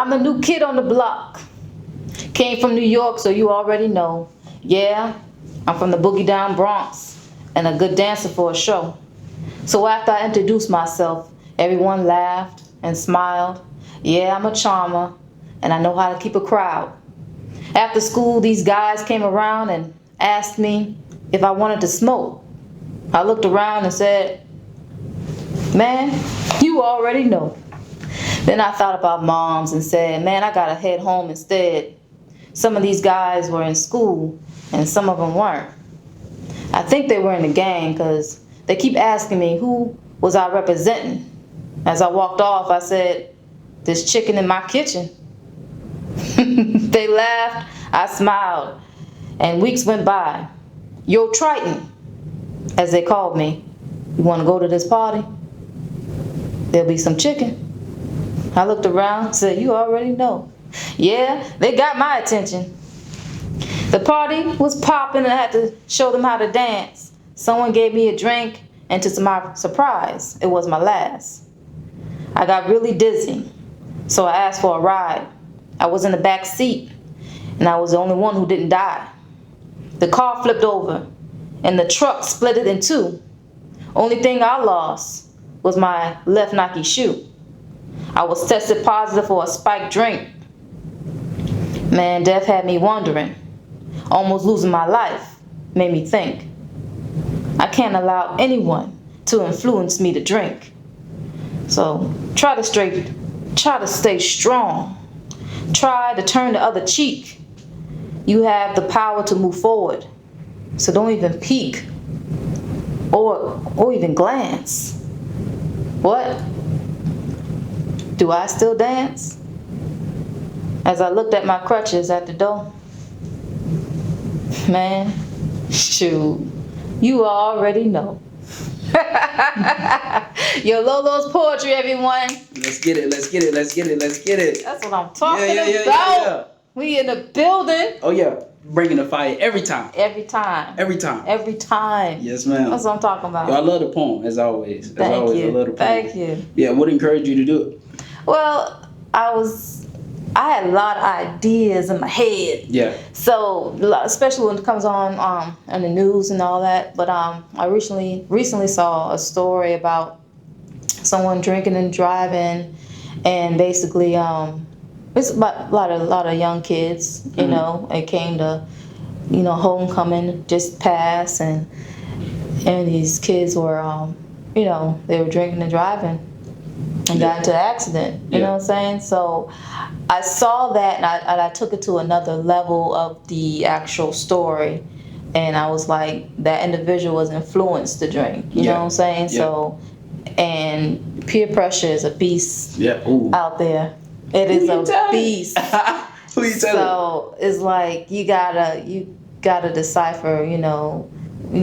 I'm the new kid on the block. Came from New York, so you already know. Yeah, I'm from the boogie down Bronx and a good dancer for a show. So after I introduced myself, everyone laughed and smiled. Yeah, I'm a charmer and I know how to keep a crowd. After school, these guys came around and asked me if I wanted to smoke. I looked around and said, man, you already know. Then I thought about moms and said, man, I gotta head home instead. Some of these guys were in school and some of them weren't. I think they were in the gang because they keep asking me who was I representing. As I walked off, I said, this chicken in my kitchen. They laughed, I smiled, and weeks went by. Yo, Triton, as they called me, you want to go to this party? There'll be some chicken. I looked around and said, you already know. Yeah, they got my attention. The party was popping and I had to show them how to dance. Someone gave me a drink, and to my surprise, it was my last. I got really dizzy, so I asked for a ride. I was in the back seat, and I was the only one who didn't die. The car flipped over, and the truck split it in two. Only thing I lost was my left Nike shoe. I was tested positive for a spiked drink. Man, death had me wondering. Almost losing my life made me think. I can't allow anyone to influence me to drink. So try to stay strong. Try to turn the other cheek. You have the power to move forward. So don't even peek or even glance. What? Do I still dance? As I looked at my crutches at the door. Man, shoot, you already know. Yololo's poetry, everyone. Let's get it, let's get it, let's get it, let's get it. That's what I'm talking about. We in the building. Oh yeah, bringing the fire every time. Every time. Every time. Every time. Yes, ma'am. That's what I'm talking about. Yo, I love the poem, as always. Thank you. I love the poem. Thank you. Yeah, what encouraged you to do it? Well, I had a lot of ideas in my head. Yeah. So, especially when it comes on the news and all that. But I recently saw a story about someone drinking and driving, and basically it's about a lot of young kids. You know, it came to homecoming just passed, and these kids were they were drinking and driving. And got into an accident, you know what I'm saying? So I saw that, and I took it to another level of the actual story, and I was like, that individual was influenced to drink, you know what I'm saying? So, and peer pressure is a beast out there. It is a beast. Who you telling? So it's like you gotta decipher, you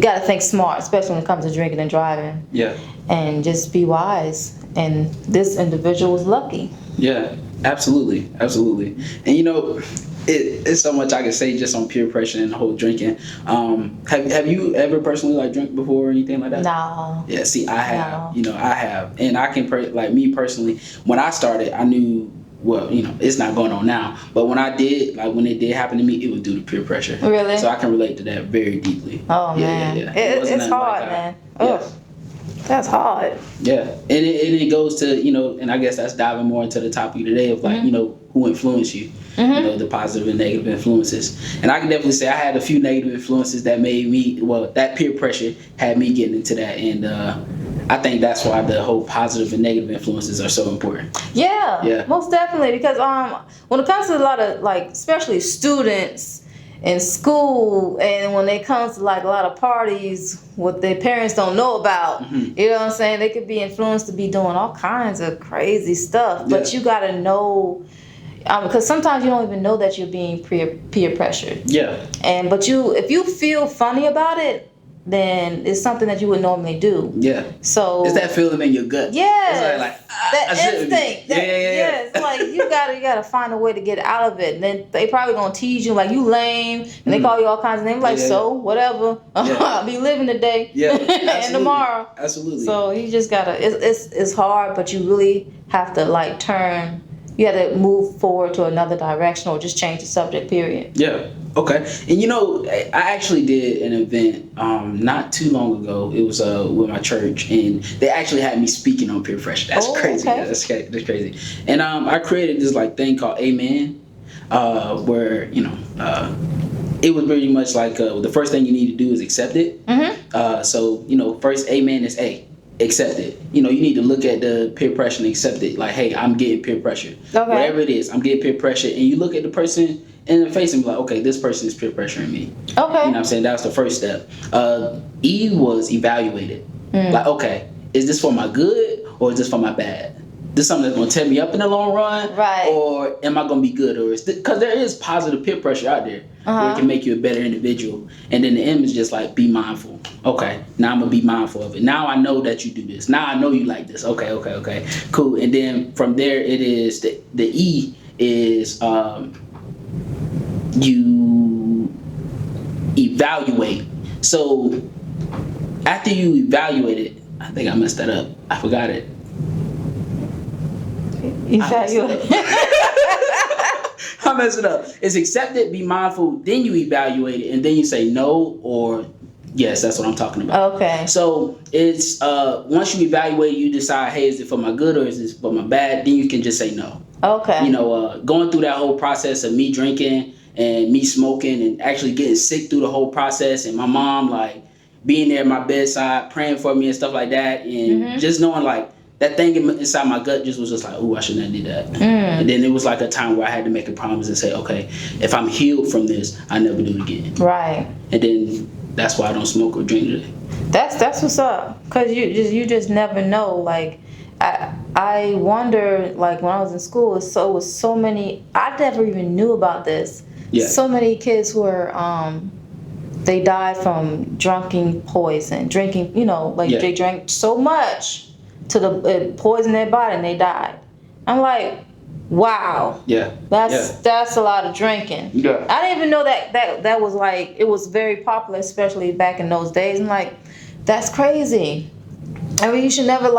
gotta think smart, especially when it comes to drinking and driving. Yeah. And just be wise. And this individual was lucky. Yeah, absolutely, absolutely. And it's so much I can say just on peer pressure and the whole drinking. Have you ever personally drank before or anything like that? No. Yeah, see, I have. No. I have, and I can me personally. When I started, I knew. Well, it's not going on now, but when I did, when it did happen to me, it was due to peer pressure. Really? So I can relate to that very deeply. Oh man, yeah. It's hard, man. Yeah. That's hard. Yeah, and it goes to and I guess that's diving more into the topic today of who influenced you, the positive and negative influences. And I can definitely say I had a few negative influences that made me that peer pressure had me getting into that, and I think that's why the whole positive and negative influences are so important. Yeah, most definitely, because when it comes to a lot of especially students in school, and when it comes to a lot of parties what their parents don't know about, you know what I'm saying, they could be influenced to be doing all kinds of crazy stuff. But you gotta know, because sometimes you don't even know that you're being peer pressured. Yeah. But if you feel funny about it, then it's something that you would normally do. Yeah. So it's that feeling in your gut. Yeah. It's that instinct. Yeah. It's like you gotta find a way to get out of it. And then they probably gonna tease you you lame, and they call you all kinds of names so whatever. I'll be living today. Yeah. And tomorrow. Absolutely. So you just gotta. It's hard, but you really have to turn you had to move forward to another direction or just change the subject, period. Yeah. Okay. And I actually did an event not too long ago. It was with my church, and they actually had me speaking on peer pressure. That's crazy. Okay. Yeah, that's crazy. And I created this thing called Amen, where it was pretty much like the first thing you need to do is accept it. Mm-hmm. So first Amen is accept it. You need to look at the peer pressure and accept it. Like, hey, I'm getting peer pressure. Okay. Whatever it is, I'm getting peer pressure. And you look at the person in the face and be like, okay, this person is peer pressuring me. Okay. You know what I'm saying? That was the first step. E was evaluated. Like, okay, is this for my good or is this for my bad? This something that's going to tear me up in the long run? Right. Or am I going to be good? Or because there is positive peer pressure out there where it can make you a better individual. And then the M is just like, be mindful. Okay, now I'm going to be mindful of it. Now I know that you do this. Now I know you like this. Okay. Cool. And then from there, it is the E is you evaluate. So after you evaluate it, I think I messed that up. I forgot it. Evaluate. I messed it up. It's accept it, be mindful, then you evaluate it, and then you say no or yes. That's what I'm talking about. Okay. So it's once you evaluate, you decide, hey, is it for my good or is this for my bad? Then you can just say no. Okay. Going through that whole process of me drinking and me smoking and actually getting sick through the whole process, and my mom being there at my bedside praying for me and stuff like that, and just knowing that thing inside my gut just was just like, oh, I shouldn't have did that. And then it was like a time where I had to make a promise and say, okay, if I'm healed from this, I never do it again. Right. And then that's why I don't smoke or drink today. That's what's up, cause you just never know. Like I wonder, like when I was in school, it was so many. I never even knew about this. Yeah. So many kids were they died from drinking poison, they drank so much to it poisoned their body and they died. I'm like, wow. Yeah. That's a lot of drinking. Yeah. I didn't even know that was it was very popular, especially back in those days. I'm like, that's crazy. I mean, you should never I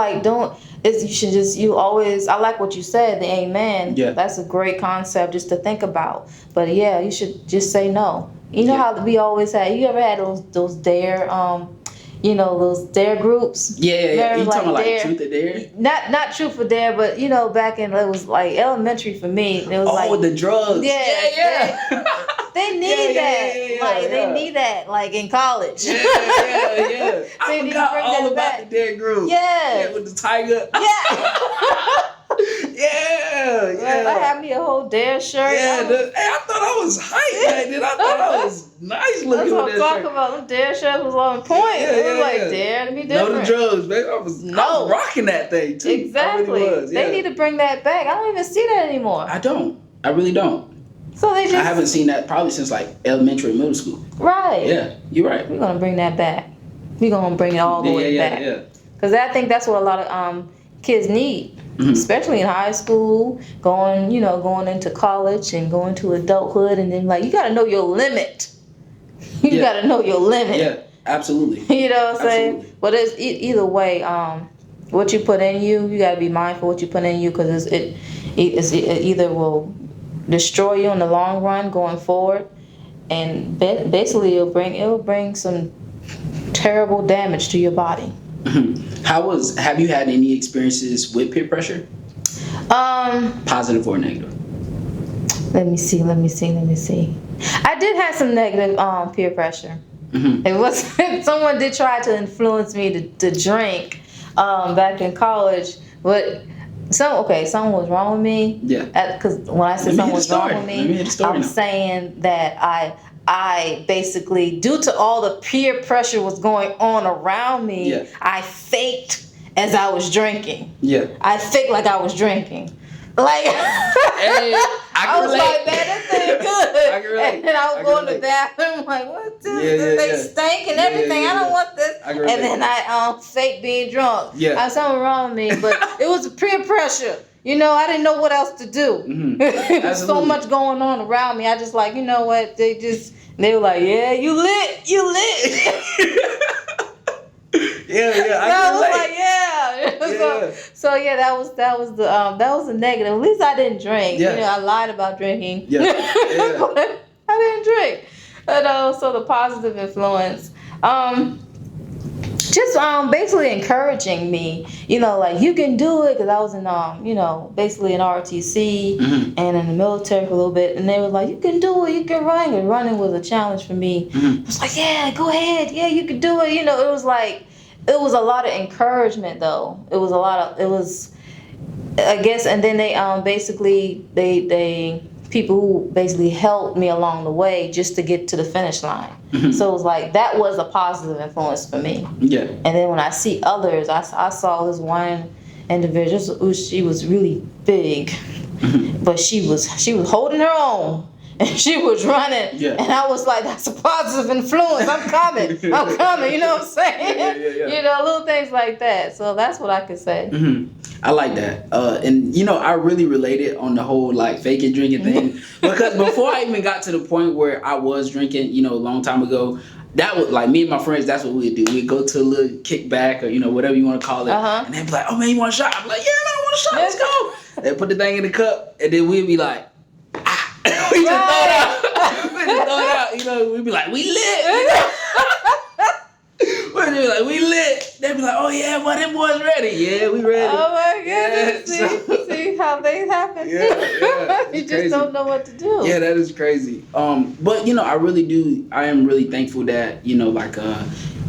like what you said, the amen. Yeah. That's a great concept just to think about. But yeah, you should just say no. You know how we always had, you ever had those dare, those dare groups? Yeah. You talking about Truth or Dare? Not Truth or Dare, but back in, it was like elementary for me. It was with the drugs. Yeah. They need that. They need that, in college. Yeah. I forgot all about the Dare group. Yeah. With the tiger. Yeah. Yeah. I had me a whole Dare shirt. Yeah. I thought I was hyped back then. I thought I was nice looking. That's what with I'm that talking shirt. about. Them Dare shirts was on point. It was Dare to be different. No the drugs, baby. I was rocking that thing too. Exactly. I really was. Yeah. They need to bring that back. I don't even see that anymore. I don't. I really don't. So they just. I haven't seen that probably since elementary and middle school. Right. Yeah, you're right. We're gonna bring that back. We're gonna bring it all the way back. Yeah. Because I think that's what a lot of kids need, especially in high school, going into college and going to adulthood, and then you got to know your limit. You got to know your limit. Yeah, absolutely. You know what I'm saying? But it's either way. What you put in you got to be mindful what you put in you, because it either will destroy you in the long run going forward, and basically it'll bring some terrible damage to your body. Have you had any experiences with peer pressure? Positive or negative? Let me see. I did have some negative peer pressure. It was someone did try to influence me to drink back in college, but something was wrong with me. Yeah. Because when I said something was wrong with me, I'm now. saying that I basically, due to all the peer pressure was going on around me, I faked as I was drinking. Yeah. I faked like I was drinking. I was like, man, this ain't good. I can relate. And then I would go in the bathroom like, what's this? They stink and everything. I don't want this. And then I fake being drunk. Yeah. Something wrong with me, but it was peer pressure. I didn't know what else to do. There was so much going on around me. I just you know what? They were like, yeah, you lit. Yeah. I was like, yeah. So yeah, that was the negative. At least I didn't drink. Yes. You know, I lied about drinking. Yeah. Yeah. But I didn't drink. But so the positive influence. Just basically encouraging me, you know, like you can do it, because I was in you know, basically in ROTC and in the military for a little bit, and they were like, you can do it, you can run. And running was a challenge for me. I was like, yeah, go ahead, yeah, you can do it. You know, it was a lot of encouragement though. It was I guess, and then they basically they people who basically helped me along the way just to get to the finish line. So it was like, that was a positive influence for me. Yeah. And then when I see others, I saw this one individual, she was really big, but she was holding her own. And she was running, and I was like, that's a positive influence. I'm coming. You know what I'm saying? Yeah. You know, little things like that. So that's what I could say. I like that. And, you know, I really related on the whole, like, faking drinking thing. Because before I even got to the point where I was drinking, you know, a long time ago, that was, like, me and my friends, that's what we'd do. We'd go to a little kickback or, you know, whatever you want to call it. And they'd be like, oh, man, you want a shot? I'd be like, yeah, man, I want a shot. Let's go. They'd put the thing in the cup, and then we'd be like, we just throw it out. We just throw it out. You know, we'd be like, we lit. You know? We'd be like, we lit. They'd be like, oh yeah, well, them boys ready. Yeah, we ready. Oh my goodness. Yeah, See how things happen. Yeah. You just don't know what to do. Yeah, that is crazy. But you know, I am really thankful that, you know, like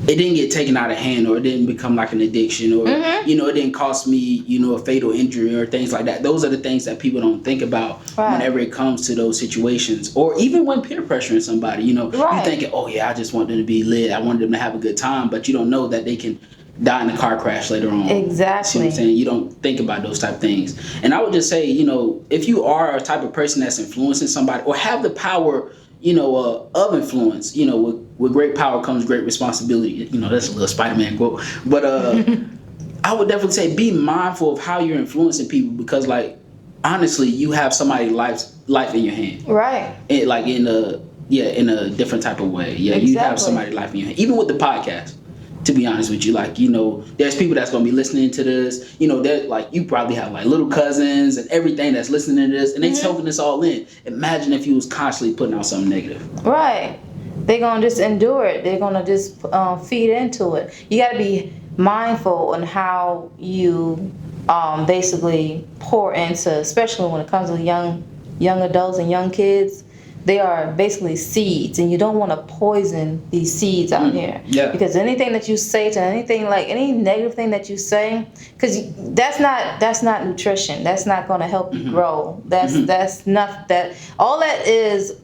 it didn't get taken out of hand, or it didn't become like an addiction, or you know, it didn't cost me, you know, a fatal injury or things like that. Those are the things that people don't think about whenever it comes to those situations, or even when peer pressuring somebody. You know, you're thinking, oh yeah, I just want them to be lit, I want them to have a good time, but you don't know that they can die in a car crash later on. Exactly. See what I'm saying? You don't think about those type of things. And I would just say, you know, if you are a type of person that's influencing somebody, or have the power, you know, of influence, you know, with great power comes great responsibility. You know, that's a little Spider-Man quote. But I would definitely say be mindful of how you're influencing people, because, like, honestly, you have somebody's life in your hand. Right. Like in a different type of way. Yeah, exactly. You have somebody's life in your hand. Even with the podcast, to be honest with you, like, you know, there's people that's going to be listening to this. You know, they're like, you probably have like little cousins and everything that's listening to this, and they soaking this all in. Imagine if you was constantly putting out something negative. Right. They're going to just endure it. They're going to just feed into it. You got to be mindful on how you basically pour into, especially when it comes to young adults and young kids. They are basically seeds, and you don't want to poison these seeds out here. Yeah. Because anything that you say to anything, like any negative thing that you say, because that's not nutrition. That's not going to help you grow. That's not that. All that is,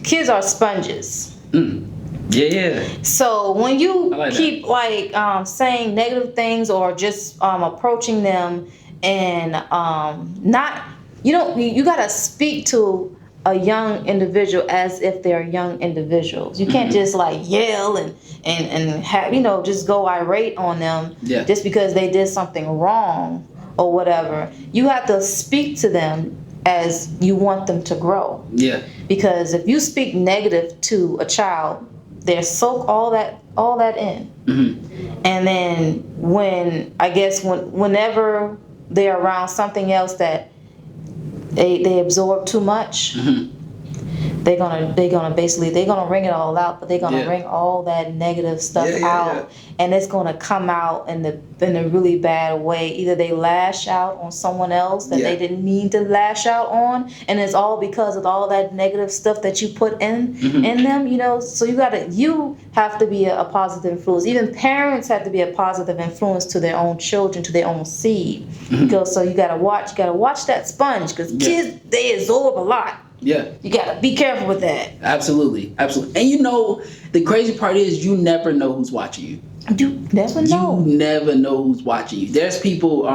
kids are sponges. Yeah. So when you keep saying negative things, or just approaching them and you gotta speak to a young individual as if they're young individuals. You can't just like yell and have, you know, just go irate on them just because they did something wrong or whatever. You have to speak to them as you want them to grow. Yeah. Because if you speak negative to a child, they soak all that in. And then whenever they're around something else that they absorb too much, they're gonna wring it all out, but they're gonna wring all that negative stuff out, and it's gonna come out in a really bad way. Either they lash out on someone else that they didn't mean to lash out on, and it's all because of all that negative stuff that you put in them. You know, so you have to be a positive influence. Even parents have to be a positive influence to their own children, to their own seed. Because so you gotta watch that sponge, because kids, they absorb a lot. Yeah. You gotta be careful with that. Absolutely. And you know, the crazy part is you never know who's watching you. You never know. You never know who's watching you. There's people,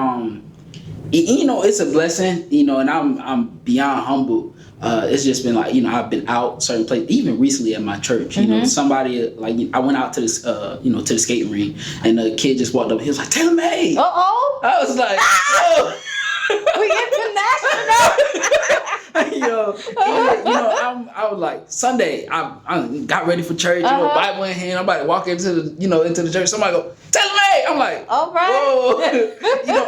you know, it's a blessing, you know, and I'm beyond humble. It's just been like, you know, I've been out certain places, even recently at my church, you know, somebody, like, I went out to this, you know, to the skating ring, and a kid just walked up, he was like, Taylor May. Uh-oh. I was like, oh. We international. I was like Sunday. I got ready for church. Bible in hand. I'm about to walk into the church. Somebody go, tell me. I'm like, all right. Whoa.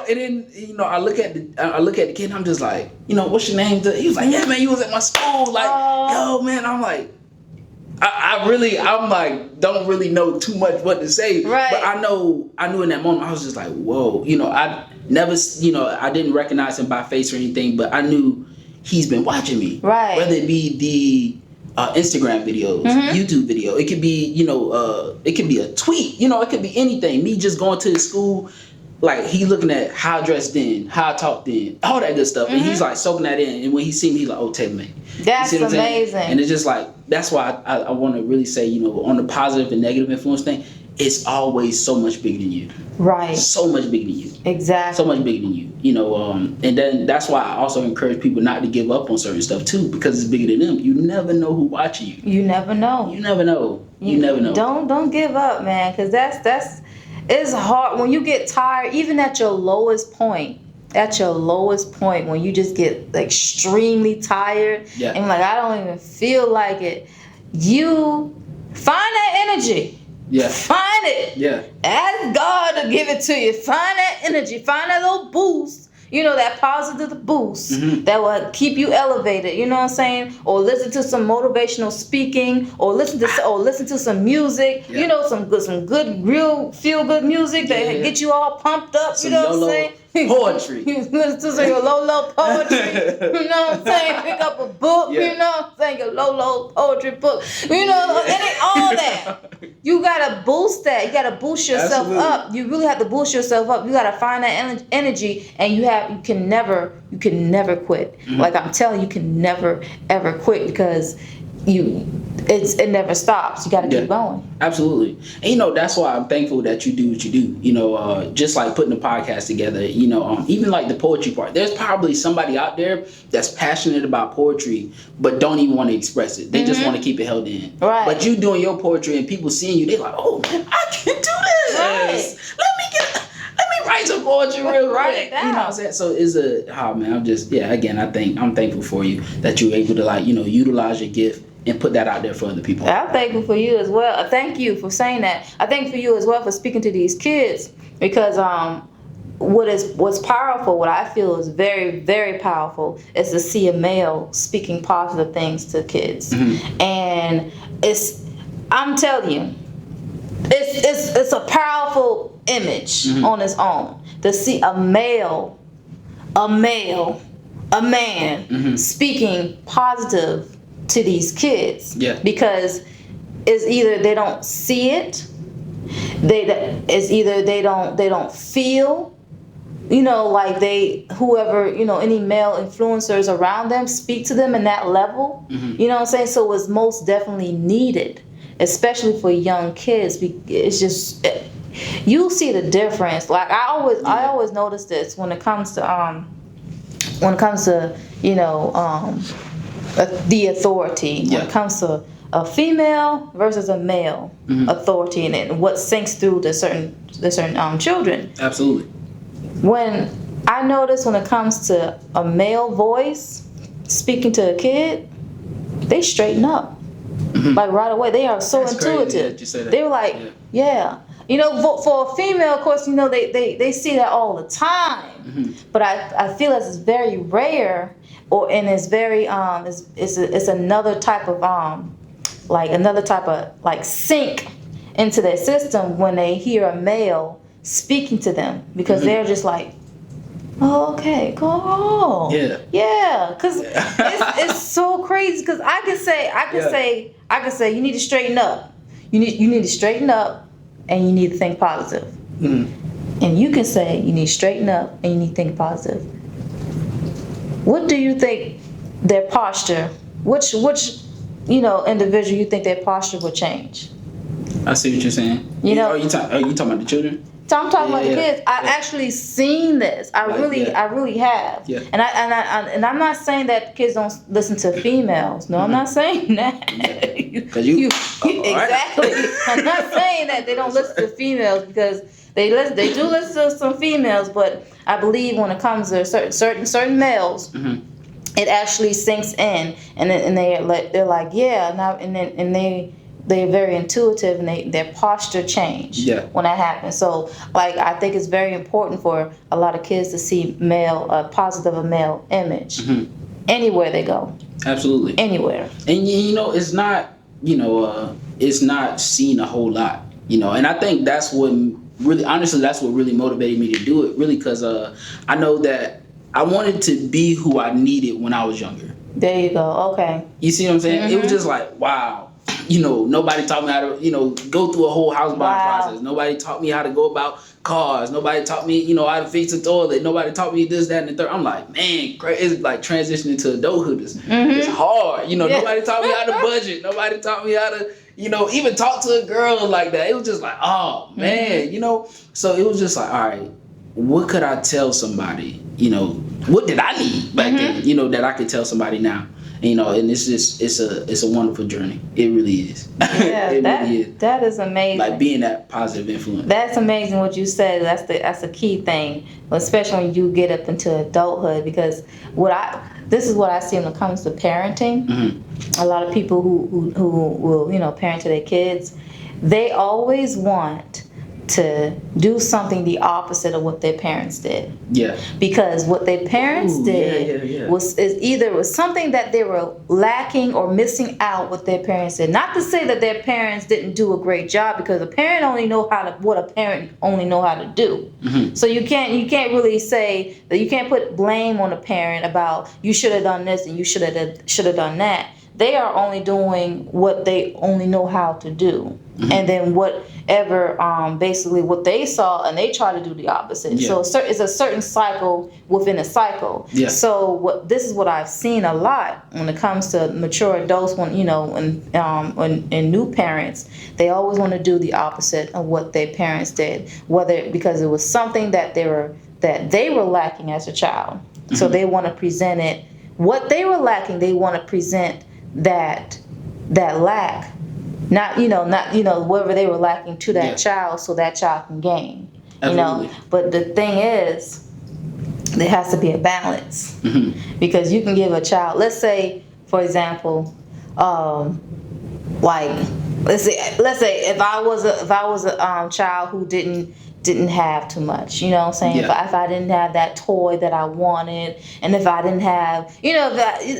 And then I look at the kid. And I'm just like, what's your name? He was like, yeah, man, you was at my school. Like, yo, man. I'm like, I'm like, don't really know too much what to say. Right. But I knew in that moment, I was just like, whoa. I never, I didn't recognize him by face or anything, but I knew he's been watching me. Right. Whether it be the Instagram videos, YouTube video, it could be, it could be a tweet, it could be anything. Me just going to his school, like he looking at how I dressed then, how I talked then, all that good stuff. And he's like soaking that in. And when he see me, he's like, oh, Taylor May. That's amazing. And it's just like, that's why I want to really say, on the positive and negative influence thing, it's always so much bigger than you. Right. So much bigger than you. Exactly. So much bigger than you. And then that's why I also encourage people not to give up on certain stuff too, because it's bigger than them. You never know who's watching you. You never know. You never know. You never know. Don't give up, man, because that's it's hard when you get tired, even at your lowest point. At your lowest point, when you just get extremely tired, and like I don't even feel like it, you find that energy. Yeah. Find it. Yeah. Ask God to give it to you. Find that energy. Find that little boost. That positive boost that will keep you elevated. You know what I'm saying? Or listen to some motivational speaking, or listen to some music. Yeah. Some good, real feel good music that get you all pumped up. Some what I'm Yololo saying? poetry. Listen to some Yololo poetry. You know what I'm saying? Pick up a book. Yeah. You know what I'm saying? Yololo poetry book. All that. You gotta boost that. You gotta boost yourself up. You really have to boost yourself up. You gotta find that energy, and you can never quit. Like I'm telling you, you can never ever quit, because it never stops. You got to keep going. Absolutely. And that's why I'm thankful that you do what you do. Just like putting the podcast together, even like the poetry part. There's probably somebody out there that's passionate about poetry but don't even want to express it. They just want to keep it held in. Right. But you doing your poetry and people seeing you, they're like, oh man, I can do this. Right. Let me write some poetry real Write quick. it down. You know what I'm saying? So again, I'm thankful for you that you're able to utilize your gift and put that out there for other people. I'm thankful for you as well. Thank you for saying that. I thank for you as well for speaking to these kids, because what's powerful, what I feel is very, very powerful, is to see a male speaking positive things to kids. And I'm telling you, it's a powerful image on its own to see a man speaking positive to these kids. Yeah. Because it's either they don't see it, they don't feel, like whoever, any male influencers around them speak to them in that level. You know what I'm saying? So it's most definitely needed, especially for young kids. It's just, you'll see the difference. Like I always notice this when it comes to the authority, when it comes to a female versus a male authority, and what sinks through the certain children. Absolutely. When I notice when it comes to a male voice speaking to a kid, they straighten up like right away. They are so intuitive. That you say that. They were like, yeah. For a female, of course, they see that all the time. But I feel it's very rare, and it's very it's another type of sink into their system when they hear a male speaking to them, because they're just like, oh, okay, go on. Yeah, because it's so crazy. Because I can say you need to straighten up. You need to straighten up, and you need to think positive. And you can say you need to straighten up and you need to think positive. What do you think their posture? Which individual you think their posture would change? I see what you're saying. Are you talking about the children? So I'm talking about the kids. I've actually seen this. I really have. Yeah. And I'm not saying that kids don't listen to females. No, I'm not saying that. Exactly. I'm not saying that they don't listen to females, because they do listen to some females, but I believe when it comes to certain males, it actually sinks in, and they're like, yeah, now and they're very intuitive, and their posture change when that happens. So like I think it's very important for a lot of kids to see positive male image anywhere they go. Absolutely. Anywhere. And it's not it's not seen a whole lot, and I think that's what really motivated me to do it, really, because I know that I wanted to be who I needed when I was younger. There you go. Okay. You see what I'm saying? It was just like, wow. Nobody taught me how to, go through a whole house buying process. Nobody taught me how to go about cars. Nobody taught me, how to fix a toilet. Nobody taught me this, that, and the third. I'm like, man, it's like transitioning to adulthood. It's hard. Nobody taught me how to budget. Nobody taught me how to, even talk to a girl like that. It was just like, oh, man, So it was just like, all right, what could I tell somebody? What did I need back then, that I could tell somebody now? And it's just it's a wonderful journey. It really is. Yeah, really is. That is amazing. Like being that positive influence. That's amazing what you said. That's a key thing, especially when you get up into adulthood. Because this is what I see when it comes to parenting. A lot of people who will parent to their kids, they always want to do something the opposite of what their parents did. Yeah. Because what their parents did was something that they were lacking or missing out what their parents did. Not to say that their parents didn't do a great job, because a parent only know what a parent only know how to do. So you can't really say that, you can't put blame on a parent about you should have done this and you should have done that. They are only doing what they only know how to do. And then whatever, basically what they saw, and they try to do the opposite. So it's a certain cycle within a cycle. So this is what I've seen a lot when it comes to mature adults, when new parents, they always want to do the opposite of what their parents did, whether because it was something that they were lacking as a child. So they want to present it, what they were lacking, they want to present that lack, not whatever they were lacking to that child, so that child can gain. Absolutely. But the thing is, there has to be a balance, because you can give a child, let's say for example, like let's say if I was a child who didn't have too much, you know what I'm saying? If I didn't have that toy that I wanted, and if I didn't have,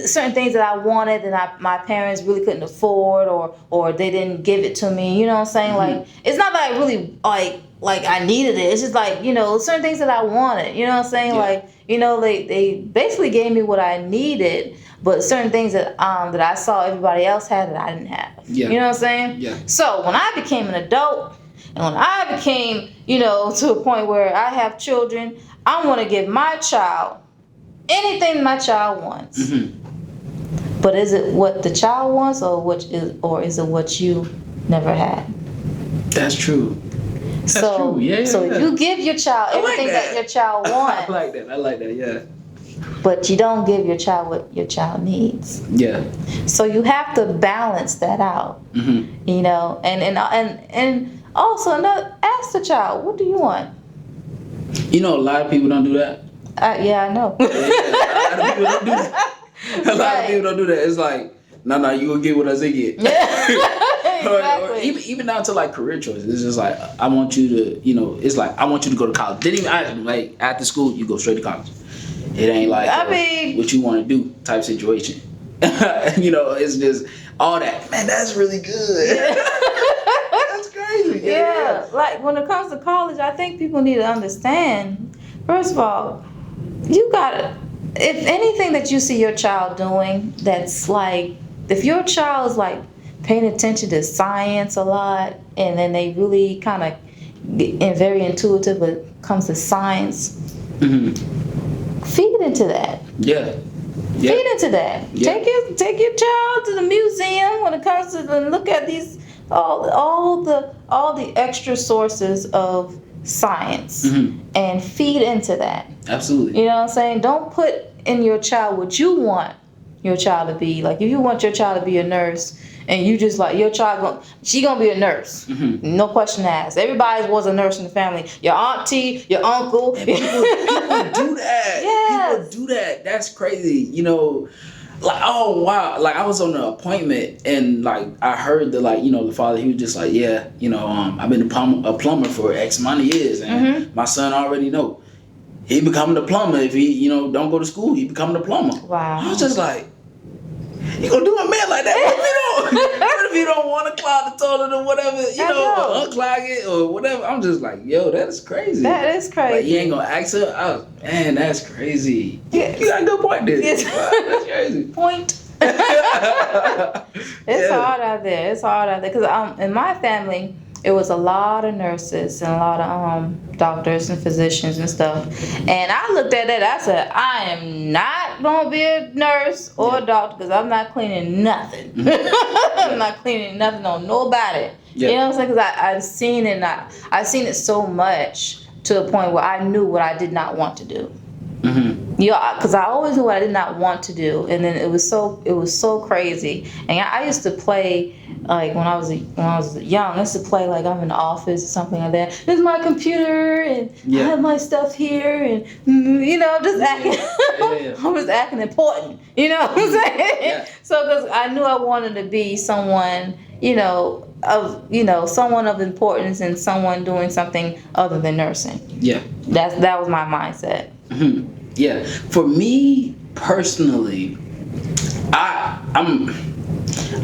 certain things that I wanted and my parents really couldn't afford, or they didn't give it to me, you know what I'm saying? Like, it's not that I really, like I needed it. It's just like, certain things that I wanted, you know what I'm saying? Like, they basically gave me what I needed, but certain things that I saw everybody else had that I didn't have. You know what I'm saying? Yeah. So when I became an adult, and when I became, to a point where I have children, I want to give my child anything my child wants. But is it what the child wants, or is it what you never had? That's true. That's true. Yeah. So if you give your child everything that your child wants, I like that. Yeah. But you don't give your child what your child needs. Yeah. So you have to balance that out. And also, ask the child, what do you want? A lot of people don't do that. Yeah, I know. A lot of people don't do that. It's like, no, you gonna get what I say get. Exactly. Or even down to like career choices. It's just like, I want you to, it's like, I want you to go to college. Didn't even ask me, like, after school, you go straight to college. It ain't like what you want to do type situation. It's just all that. Man, that's really good. Yeah. Yeah, like when it comes to college, I think people need to understand, first of all, you gotta, if anything that you see your child doing, that's like, if your child is like paying attention to science a lot, and then they really kind of very intuitive when it comes to science, feed into that. Yeah. Feed into that. Yeah. Take your child to the museum when it comes to look at these all the extra sources of science, and feed into that. Absolutely. You know what I'm saying? Don't put in your child what you want your child to be. Like, if you want your child to be a nurse and you just like your child, she gonna be a nurse, no question asked. Everybody was a nurse in the family. Your auntie, your uncle. And people do that. Yes. People do that. That's crazy. You know, like, oh wow. Like I was on an appointment and like I heard that like, you know, the father, he was just like, yeah, you know, I've been a plumber for X amount of years and my son already know. He becoming a plumber if he, you know, don't go to school, he becoming a plumber. Wow. I was just like, you gonna do a man like that? What if you don't want to clog the toilet or whatever, you know, or unclog it or whatever? I'm just like, yo, that is crazy. That is crazy. Like, you ain't gonna ask her? Man, that's crazy. You got a good point there. Yes. Wow, that's crazy. Point. It's hard out there. It's hard out there. Because in my family, it was a lot of nurses and a lot of doctors and physicians and stuff. And I looked at that. I said, I am not going to be a nurse or a doctor because I'm not cleaning nothing. I'm not cleaning nothing on nobody. You know what I'm saying? Because I've seen it. I've seen it so much to the point where I knew what I did not want to do. Yeah, because I always knew what I did not want to do, and then it was so crazy. And I used to play like when I was young. I used to play like I'm in the office or something like that. There's my computer, and I have my stuff here, and you know, just acting. I was acting important. You know what I'm saying? So because I knew I wanted to be someone, someone of importance and someone doing something other than nursing. Yeah, that was my mindset. Yeah, for me personally, I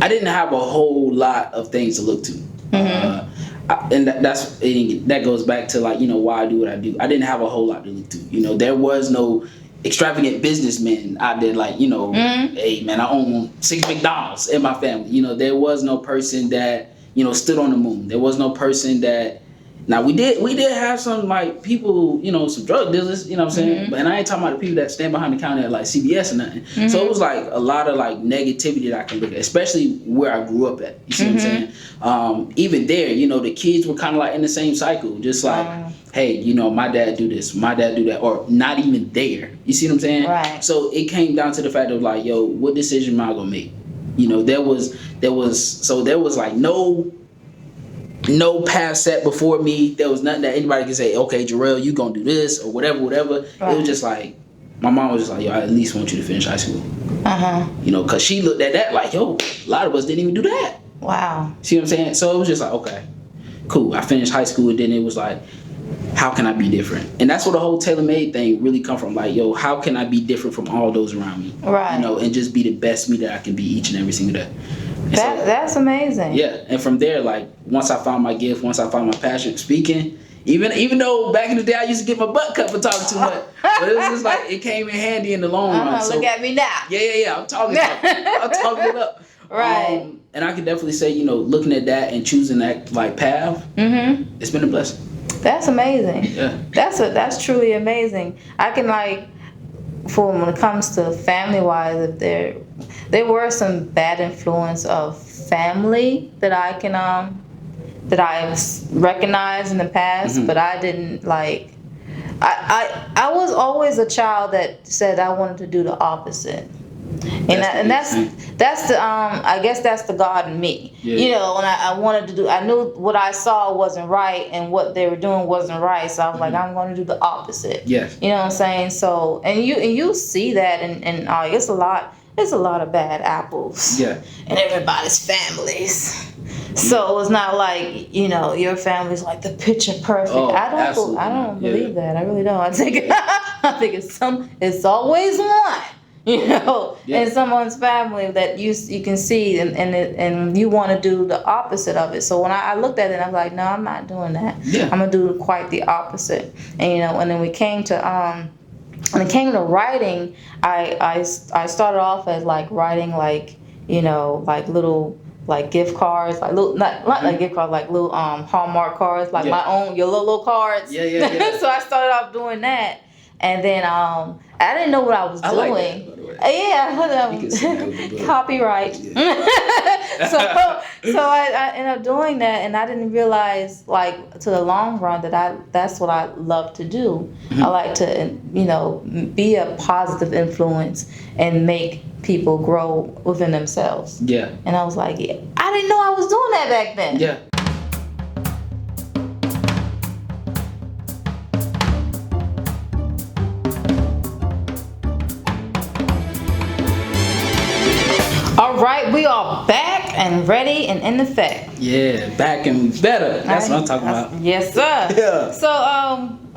didn't have a whole lot of things to look to, and that goes back to like, you know, why I do what I do. I didn't have a whole lot to look to. You know, there was no extravagant businessmen out there like, you know, hey man, I own 6 McDonald's in my family. You know, there was no person that, you know, stood on the moon. There was no person that. Now we did have some like people, you know, some drug dealers, you know what I'm saying? But and I ain't talking about the people that stand behind the counter at like CBS or nothing. So it was like a lot of like negativity that I can look at, especially where I grew up at. You see what I'm saying? Even there, you know, the kids were kind of like in the same cycle, just like, hey, you know, my dad do this, my dad do that, or not even there. You see what I'm saying? Right. So it came down to the fact of like, yo, what decision am I gonna make? You know, there was like no path set before me. There was nothing that anybody could say, okay, Jarrell, you gonna do this or whatever. Right. It was just like, my mom was just like, yo, I at least want you to finish high school. You know, because she looked at that like, yo, a lot of us didn't even do that. Wow. See what I'm saying? So it was just like, okay, cool. I finished high school, and then it was like, how can I be different? And that's where the whole tailor-made thing really come from. Like, yo, how can I be different from all those around me? Right. You know, and just be the best me that I can be each and every single day. That's amazing. Yeah, and from there, like, once I found my gift, once I found my passion speaking, even though back in the day I used to get my butt cut for talking too much, but it was just like it came in handy in the long run. So, look at me now. Yeah. I'm talking it up. Right. And I can definitely say, you know, looking at that and choosing that like path, it's been a blessing. That's amazing. Yeah. That's truly amazing. I can like, when it comes to family wise, if there were some bad influence of family that I can that I've recognized in the past, but I didn't like. I was always a child that said I wanted to do the opposite, and that's the I guess that's the God in me. Yeah. You know, and I wanted to do. I knew what I saw wasn't right, and what they were doing wasn't right. So I was like, I'm going to do the opposite. Yes. You know what I'm saying? So and you see that, and it's a lot. There's a lot of bad apples. Yeah. In everybody's families. So it's not like, you know, your family's like the picture perfect. Oh, I don't believe that. I really don't. I think it's always one, you know, in someone's family that you can see and you want to do the opposite of it. So when I looked at it, I'm like, no, I'm not doing that. Yeah. I'm gonna do quite the opposite. And you know, and then we came to when it came to writing, I started off as like writing like, you know, like little like gift cards, like little not like gift cards, like little Hallmark cards, like my own Yololo cards. Yeah. So I started off doing that, Yeah. And then I didn't know what I was I doing. like that, by the way. Yeah, You can sing that with the book. copyright. So I ended up doing that, and I didn't realize, like, to the long run, that's what I love to do. I like to, be a positive influence and make people grow within themselves. Yeah. And I was like, yeah, I didn't know I was doing that back then. Yeah. All right, we are back and ready and in effect. Yeah, back and we better. That's what I'm talking about. Yes, sir. Yeah. So,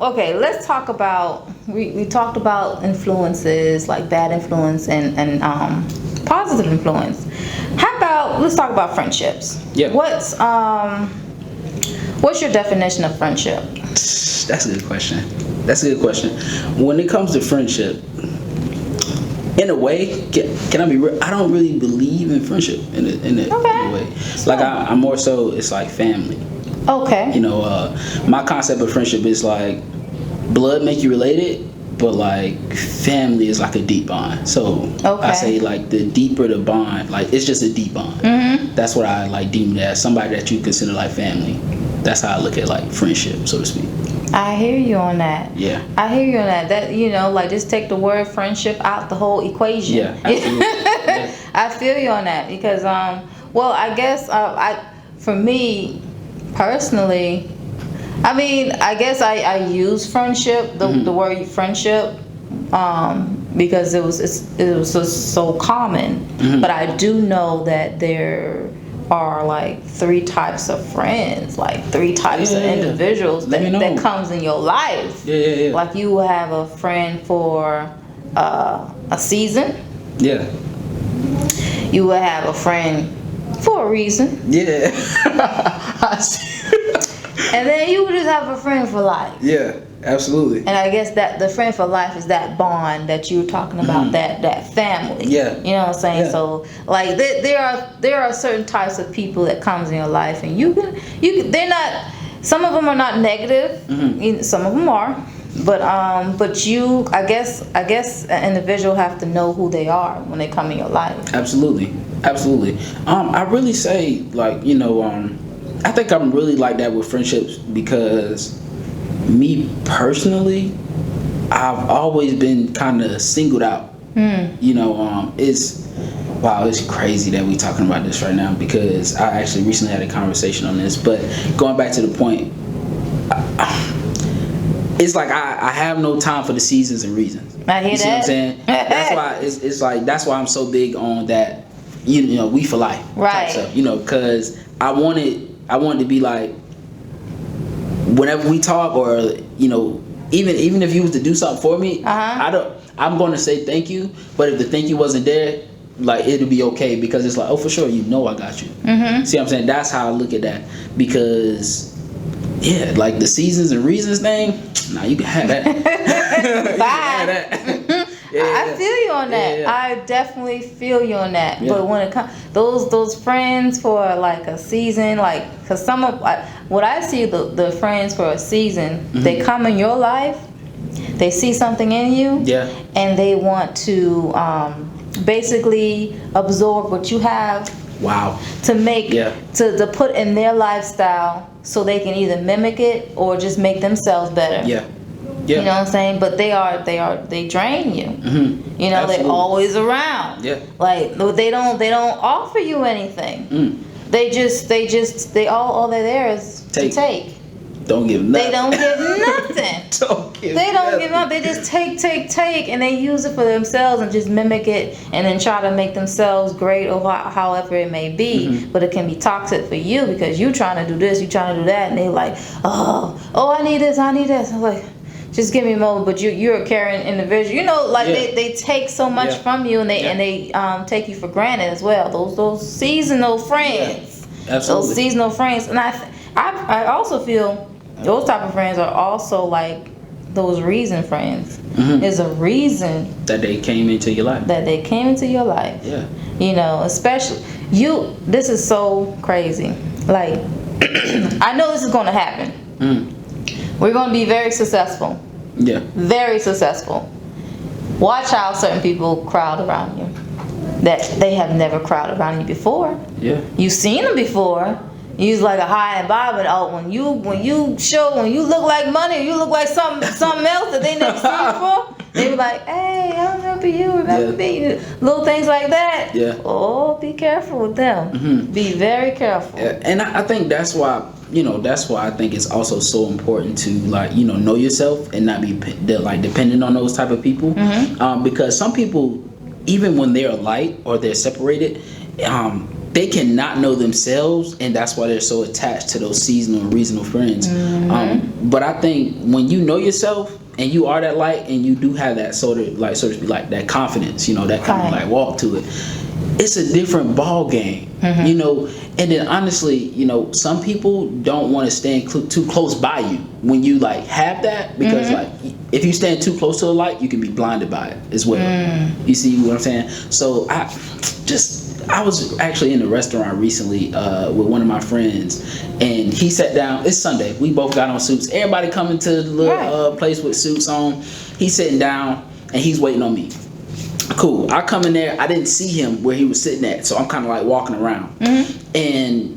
okay, let's talk about, we talked about influences, like bad influence and positive influence. How about, let's talk about friendships. Yeah. What's your definition of friendship? That's a good question. When it comes to friendship, in a way, can I be real? I don't really believe in friendship in a way. Like I'm more so, it's like family. Okay. My concept of friendship is like blood make you related, but like family is like a deep bond. So I say like the deeper the bond, like it's just a deep bond. Mm-hmm. That's what I like deem it as, somebody that you consider like family. That's how I look at like friendship, so to speak. I hear you on that. Yeah. I hear you on that. That, like just take the word friendship out the whole equation. Yeah, absolutely. Yeah. I feel you on that because, well, I guess for me personally, I mean, I guess I use friendship, the word friendship, because it was so common. Mm-hmm. But I do know that there are like 3 types of friends, like 3 types of individuals that comes in your life. Yeah. Like you will have a friend for a season. Yeah. You will have a friend for a reason. Yeah. And then you would just have a friend for life. Yeah, absolutely. And I guess that the friend for life is that bond that you were talking about, that family. Yeah. You know what I'm saying? Yeah. So like there are certain types of people that comes in your life, and you can they're not, some of them are not negative. Mm-hmm. Some of them are. But you, I guess an individual have to know who they are when they come in your life. Absolutely. I really say like, I think I'm really like that with friendships because me personally, I've always been kind of singled out. It's crazy that we talking about this right now because I actually recently had a conversation on this. But going back to the point, it's like I have no time for the seasons and reasons. I hear you see that. What I'm saying? That's why it's like that's why I'm so big on that. We for life. Right. Type stuff, because I wanted to be like, whenever we talk, or even if you was to do something for me, I'm going to say thank you. But if the thank you wasn't there, like it'll be okay because it's like, oh, for sure, I got you. Mm-hmm. See what I'm saying? That's how I look at that because. Yeah, like the seasons and reasons thing. Nah, you can have that. Bye. I feel you on that. Yeah. I definitely feel you on that. Yeah. But when it comes those friends for like a season, like because some of what I see the friends for a season, they come in your life, they see something in you, and they want to basically absorb what you have. Wow. To make to put in their lifestyle so they can either mimic it or just make themselves better. Yeah. You know what I'm saying? But they drain you. Mm-hmm. They're always around. Yeah. Like they don't offer you anything. They all they're there is to take. Don't give nothing. They don't give nothing. They don't give up. They just take, and they use it for themselves and just mimic it, and then try to make themselves great or however it may be. Mm-hmm. But it can be toxic for you because you trying to do this, you trying to do that, and they like, oh, I need this. I'm like, just give me more. But you're a caring individual. They take so much from you, and they take you for granted as well. Those seasonal friends. Yeah. Absolutely. Those seasonal friends, and I also feel. Those type of friends are also like those reason friends. Mm-hmm. There's a reason that they came into your life. Yeah. Especially you. This is so crazy. Like, I know this is going to happen. We're going to be very successful. Yeah. Very successful. Watch how certain people crowd around you that they have never crowded around you before. Yeah. You've seen them before. You was like a high and by, but when you look like money, you look like something else that they never seen before. They were like, hey, I remember you, remember me, little things like that. Yeah. Oh, be careful with them. Mm-hmm. Be very careful. Yeah. And I think that's why I think it's also so important to know yourself and not be dependent on those type of people. Mm-hmm. Because some people, even when they're light or they're separated, they cannot know themselves, and that's why they're so attached to those seasonal and regional friends. Mm-hmm. But I think when you know yourself and you are that light, and you do have that so to speak, that confidence, that kind of walk to it, it's a different ball game. Mm-hmm. And then honestly, some people don't want to stand too close by you when you have that, because if you stand too close to the light, you can be blinded by it as well. You see what I'm saying? So I was actually in a restaurant recently with one of my friends, and he sat down. It's Sunday. We both got on suits. Everybody coming to the little place with suits on. He's sitting down, and he's waiting on me. Cool. I come in there. I didn't see him where he was sitting at, so I'm kind of walking around. And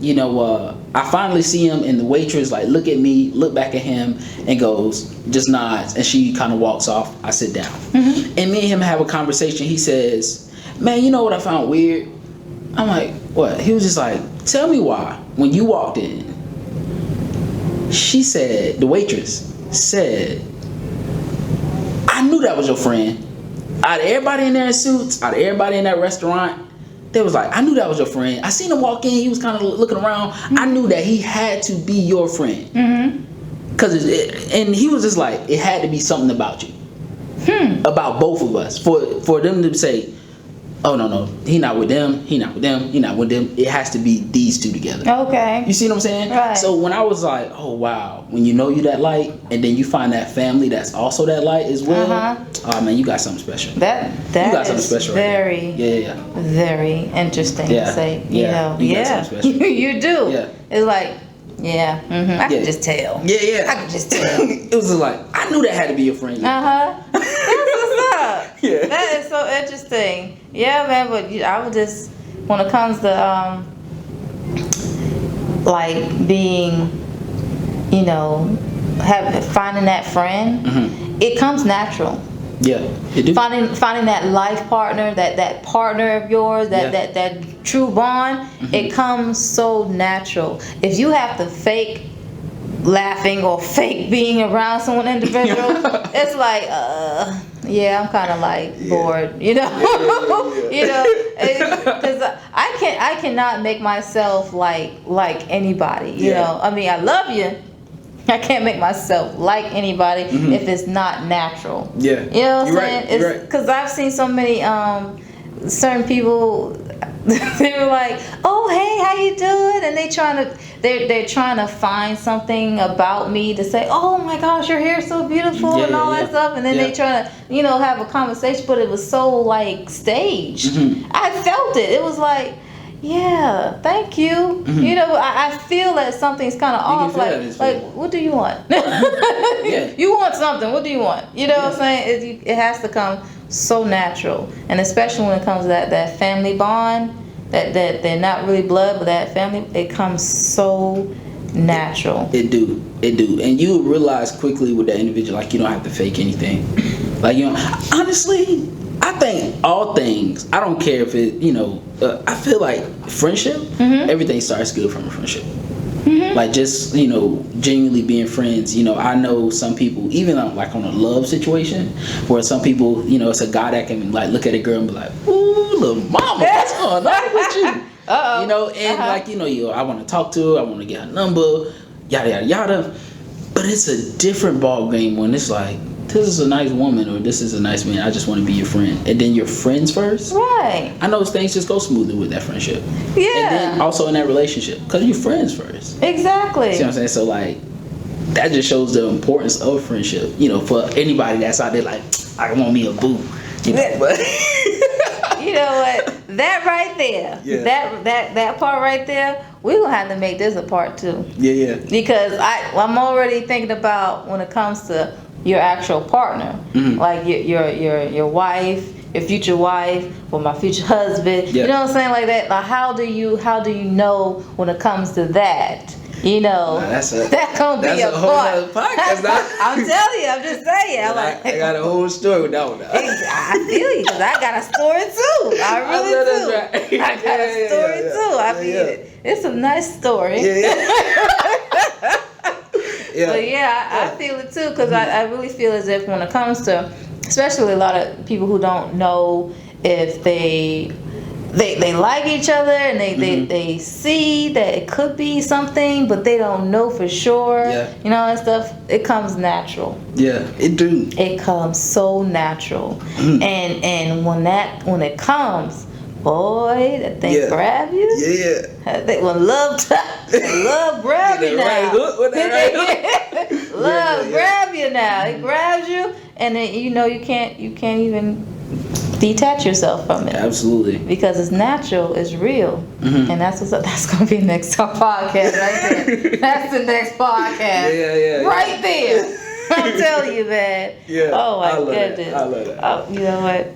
I finally see him, and the waitress look at me, look back at him, and just nods, and she kind of walks off. I sit down, and me and him have a conversation. He says, "Man, you know what I found weird?" I'm like, "What?" He was just like, "Tell me why when you walked in." She said, the waitress said, "I knew that was your friend. Out of everybody in there in suits, out of everybody in that restaurant, they was like, I knew that was your friend. I seen him walk in. He was kind of looking around. I knew that he had to be your friend." And he was just like, it had to be something about you, about both of us, for them to say, "Oh no, he not with them. He not with them. He not with them. It has to be these two together." Okay. You see what I'm saying? Right. So when I was like, "Oh wow," when you know you that light, and then you find that family that's also that light as well. Oh man, you got something special. That you got something is special very very interesting to say. You got something special. You do. Yeah. It's like, I can just tell. Yeah. I can just tell. It was just like, I knew that had to be your friend. That's what's up. Yeah. That is so interesting. Yeah, man. But I would just, when it comes to being, finding that friend, it comes natural. Yeah, it do. Finding that life partner, that partner of yours, that true bond, it comes so natural. If you have to fake laughing or fake being around someone individual, it's like, I'm kind of bored, because I cannot make myself like anybody, you know. I mean, I love you. I can't make myself like anybody if it's not natural. Yeah. You know what I'm saying? It's because I've seen so many certain people. They were like, "Oh, hey, how you doing?" And they're trying to find something about me to say, "Oh my gosh, your hair's so beautiful," and all that stuff. And then they try to, have a conversation, but it was so staged. I felt it. It was like, yeah, thank you. I feel that something's kind of off. What do you want? You want something. What do you want? You know what I'm saying? It has to come so natural, and especially when it comes to that family bond, that they're not really blood, but that family, it comes so natural. It do, and you realize quickly with that individual, you don't have to fake anything. Honestly, I think all things, I don't care if it, I feel like friendship, everything starts good from a friendship. Just, genuinely being friends. I know some people, even on a love situation, where some people, it's a guy that can look at a girl and be like, "Ooh, little mama, what's going on with you?" And I want to talk to her, I want to get her number, yada, yada, yada. But it's a different ball game when it's like, this is a nice woman or this is a nice man, I just want to be your friend. And then you're friends first. Right. I know things just go smoothly with that friendship. Yeah. And then also in that relationship, because you're friends first. Exactly. See what I'm saying? So that just shows the importance of friendship. For anybody that's out there I want me a boo. But you know what? That right there. Yeah. That part right there, we're gonna have to make this a part 2. Yeah. Because I'm already thinking about when it comes to your actual partner, like your wife, your future wife, or my future husband. Yeah. You know what I'm saying, like that. Like how do you know when it comes to that? You know, that's gonna be a whole part. other podcast. I'm telling you, I'm just saying. I got a whole story with that one. I feel you, because I got a story too. I really do. Right. I got a story too. I mean, it's a nice story. But I feel it too, because I really feel as if when it comes to, especially a lot of people who don't know if they like each other, and they see that it could be something, but they don't know for sure. You know, and stuff. It comes natural. Yeah, it do. It comes so natural, and when it comes, boy, that thing grab you. That thing, when love grab you now. Love grab you now. It grabs you, and then you can't even detach yourself from it. Absolutely. Because it's natural, it's real. And that's gonna be the next podcast right there. That's the next podcast. Right there. I'm telling you, man. Oh my goodness. I love that. Oh, you know what?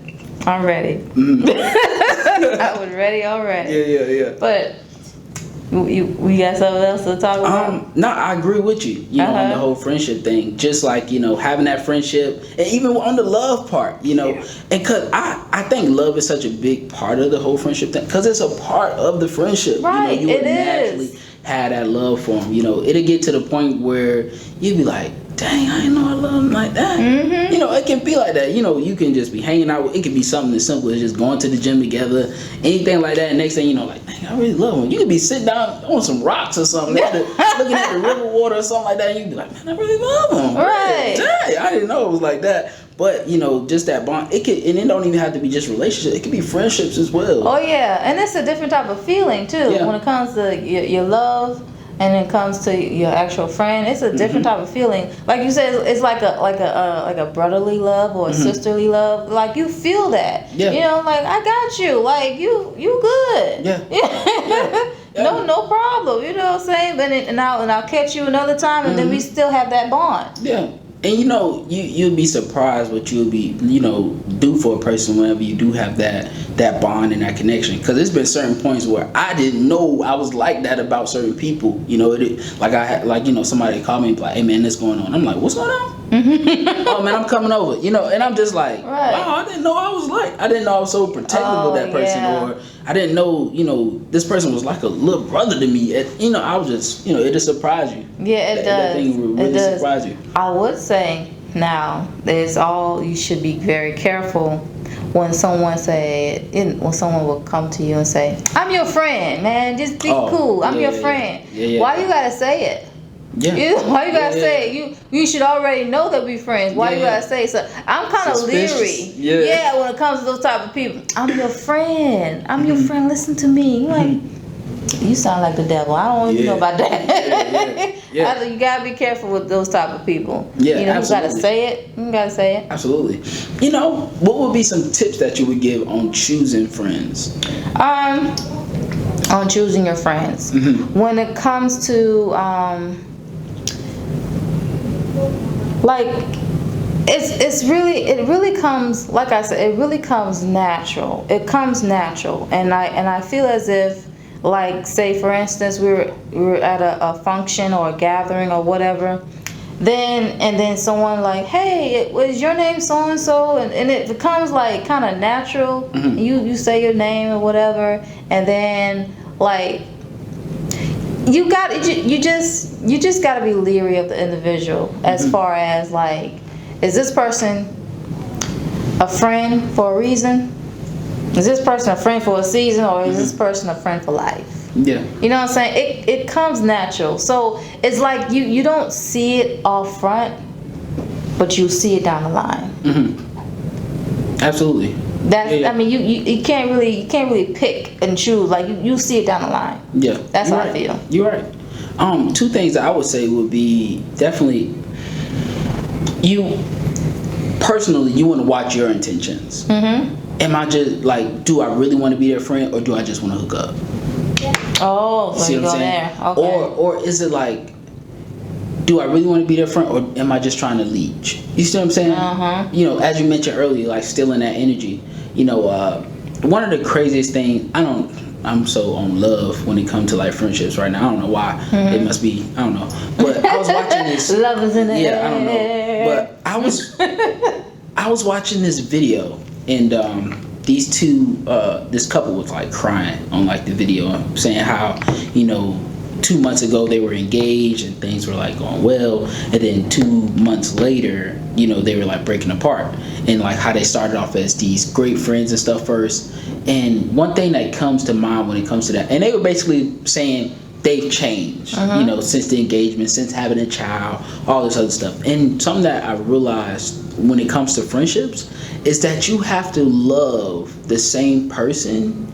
I'm ready. I was ready already. But we got something else to talk about? No, I agree with you. On the whole friendship thing. Just like, having that friendship, and even on the love part, and cause I think love is such a big part of the whole friendship thing, cause it's a part of the friendship. Right, you would naturally have that love for them. It'll get to the point where you'd be like, dang, I didn't know I love him like that. It can be like that. You can just be hanging out. It can be something as simple as just going to the gym together, anything like that. And next thing you know, like, dang, I really love him. You could be sitting down on some rocks or something, looking at the river water or something like that, and you'd be like, man, I really love him. Right. Dang, I didn't know it was like that. But just that bond. And it don't even have to be just relationships. It could be friendships as well. Oh yeah, and it's a different type of feeling too. When it comes to your love, and it comes to your actual friend, it's a different type of feeling. Like you said, it's like a brotherly love or a sisterly love. Like you feel that. Like I got you. Like you good. No problem. You know what I'm saying? But and I'll catch you another time, and then we still have that bond. Yeah. And you'll be surprised what you'll be, do for a person whenever you do have that bond and that connection. Because there's been certain points where I didn't know I was like that about certain people. Somebody called me and be like, hey man, this going on. I'm like, what's going on? Oh man, I'm coming over. And I'm just like, wow, I didn't know I didn't know I was so protective of that person, or I didn't know, this person was like a little brother to me. I was just, it just surprised you. Yeah, it does. That thing will really surprise you. I would say now, you should be very careful when someone will come to you and say, I'm your friend, man, just be cool. I'm your friend. Why you gotta say it? Why you gotta say it? You should already know that we friends. Why you gotta say it? So I'm kind of leery. When it comes to those type of people. I'm your friend. I'm your friend. Listen to me. You like, you sound like the devil. I don't even know about that. You gotta be careful with those type of people. You gotta say it. You gotta say it. Absolutely. What would be some tips that you would give on choosing friends? On choosing your friends. When it comes to it really comes, like I said, it really comes natural. It comes natural, and I feel as if, like, say for instance, we were at a function or a gathering or whatever, then someone like, hey, was your name so and so, and it becomes like kind of natural. You say your name or whatever, and then like you just got to be leery of the individual as far as like, is this person a friend for a reason? Is this person a friend for a season, or is this person a friend for life? Yeah. You know what I'm saying? It comes natural. So it's like you don't see it off front, but you see it down the line. Absolutely. I mean, you can't really pick and choose. Like you see it down the line. Yeah. That's how I feel. You're right. Two things that I would say would be definitely, you personally, you want to watch your intentions. Am I just like, do I really want to be their friend, or do I just want to hook up? Oh, so you go there. Okay. Or is it like, do I really want to be their friend, or am I just trying to leech? You see what I'm saying? You know, as you mentioned earlier, like stealing that energy. You know, one of the craziest things, I'm so on love when it comes to like friendships right now. I don't know why. It must be, I don't know. But I was watching this. Love is in the air. I don't know. But I was watching this video, and these this couple was like crying on like the video, saying how, you know, 2 months ago they were engaged and things were like going well, and then 2 months later, you know, they were like breaking apart, and like how they started off as these great friends and stuff first. And one thing that comes to mind when it comes to that, and they were basically saying they've changed, you know, since the engagement, since having a child, all this other stuff. And something that I realized when it comes to friendships is that you have to love the same person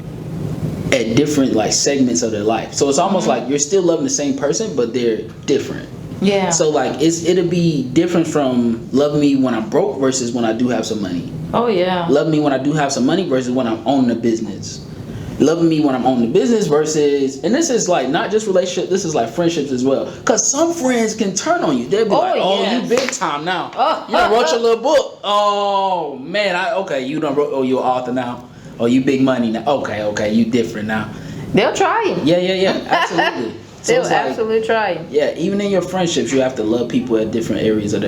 at different like segments of their life. So it's almost like you're still loving the same person, but they're different. Yeah. So like it'll be different from love me when I'm broke versus when I do have some money. Oh yeah. Love me when I do have some money versus when I'm owning a business. Love me when I'm owning the business versus, and this is like not just relationship, this is like friendships as well. Cause some friends can turn on you. They'll be like, oh, you big time now. You done wrote your little book. Oh man, you done wrote, oh, you're an author now. Oh, you big money now. Okay, you different now. They'll try you. Yeah, absolutely. So They'll absolutely try you. Yeah, even in your friendships, you have to love people at different areas of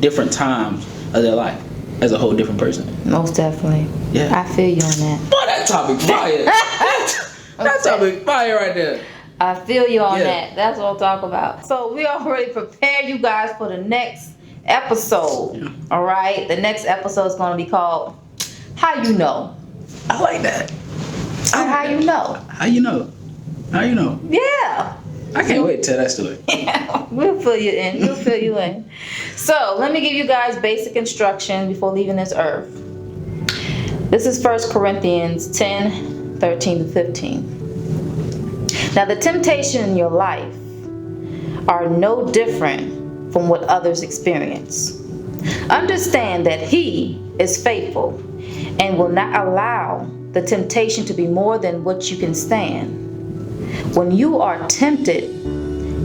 different times of their life as a whole different person. Most definitely. Yeah. I feel you on that. Boy, that topic fire. that topic fire right there. I feel you on that. That's what I'll talk about. So we already prepared you guys for the next episode. Yeah. All right? The next episode is going to be called How You Know. I like that. How you know? How you know? How you know? Yeah. I can't wait to tell that story. Yeah, we'll fill you in. We'll fill you in. So let me give you guys basic instruction before leaving this earth. This is 1 Corinthians 10:13-15. Now the temptation in your life are no different from what others experience. Understand that He is faithful and will not allow the temptation to be more than what you can stand. When you are tempted,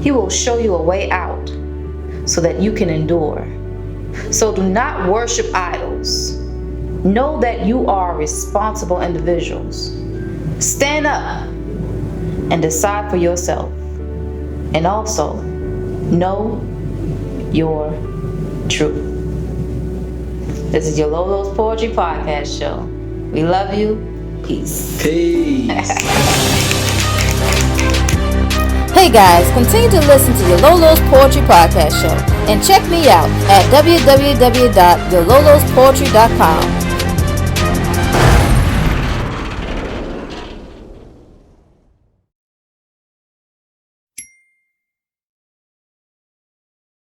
He will show you a way out so that you can endure. So do not worship idols. Know that you are responsible individuals. Stand up and decide for yourself. And also, know your truth. This is Yololo's Poetry Podcast Show. We love you. Peace. Hey guys, continue to listen to Yololo's Poetry Podcast Show and check me out at www.yololospoetry.com.